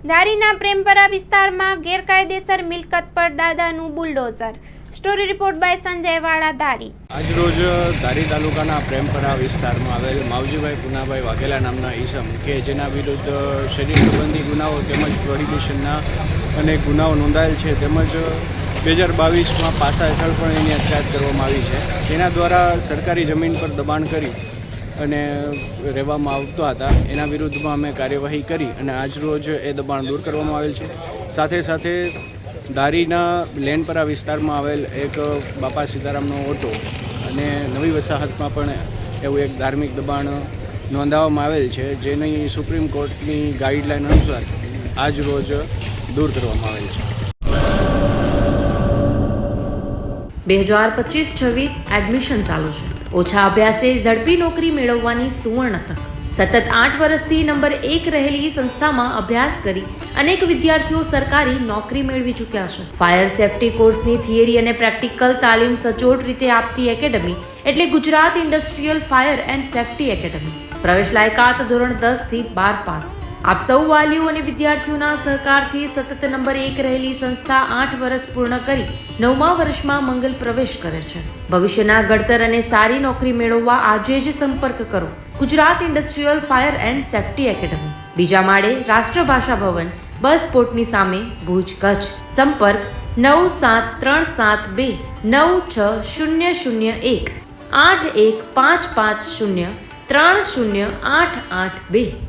ધારીના પ્રેમપરા વિસ્તારમાં ગેરકાયદેસર મિલકત પર દાદાનું bulldozer. Story report by Sanjay Vala, Dhari. આજરોજ ધારી તાલુકાના પ્રેમપરા વિસ્તારમાં આવેલ માવજીભાઈ પુનાભાઈ વાઘેલા નામના ઈસમ કે જેના વિરુદ્ધ શરીર સંબંધી ગુનાઓ તેમજ પ્રોહિબિશનના અનેક ગુનાઓ નોંધાયેલ છે, તેમજ 2022માં પાસા હેઠળ પણ એની અટકાયત કરવામાં આવી છે. તેના દ્વારા સરકારી જમીન પર દબાણ કરી અને રહેવામાં આવતા હતા, એના વિરુદ્ધમાં અમે કાર્યવાહી કરી અને આજરોજ એ દબાણ દૂર કરવામાં આવેલ છે. સાથે સાથે ધારીના લેનપરા વિસ્તારમાં આવેલ એક બાપા સીતારામનો ઓટો અને નવી વસાહતમાં પણ એવું એક ધાર્મિક દબાણ નોંધાવવામાં આવેલ છે, જેની સુપ્રીમ કોર્ટની ગાઈડલાઈન અનુસાર આજ રોજ દૂર કરવામાં આવેલ છે. 2025-26 એડમિશન ચાલુ છે. ઓછા અભ્યાસે ઝડપી નોકરી મેળવવાની સુવર્ણ તક. સતત 8 વર્ષથી નંબર 1 રહેલી સંસ્થામાં અભ્યાસ કરી અનેક વિદ્યાર્થીઓ સરકારી નોકરી મેળવી ચૂક્યા છે. ફાયર સેફટી કોર્સની થિયરી અને પ્રેક્ટિકલ તાલીમ સચોટ રીતે આપતી એકેડમી એટલે Gujarat industrial fire and safety academy. પ્રવેશ લાયકાત ધોરણ 10 થી 12 પાસ. આપ સૌ વાલીઓ અને વિદ્યાર્થીઓના સહકારથી સતત નંબર 1 રહેલી સંસ્થા 8 વર્ષ પૂર્ણ કરી 9મા વર્ષમાં મંગલ પ્રવેશ કરે છે. ભવિષ્યના ઘડતર અને સારી નોકરી મેળવવા આજે જ સંપર્ક કરો Gujarat industrial fire and safety academy, બીજા માળે રાષ્ટ્રભાષા ભવન, બસ પોર્ટની સામે, ભુજ, કચ્છ. સંપર્ક 9737296001 8155030882.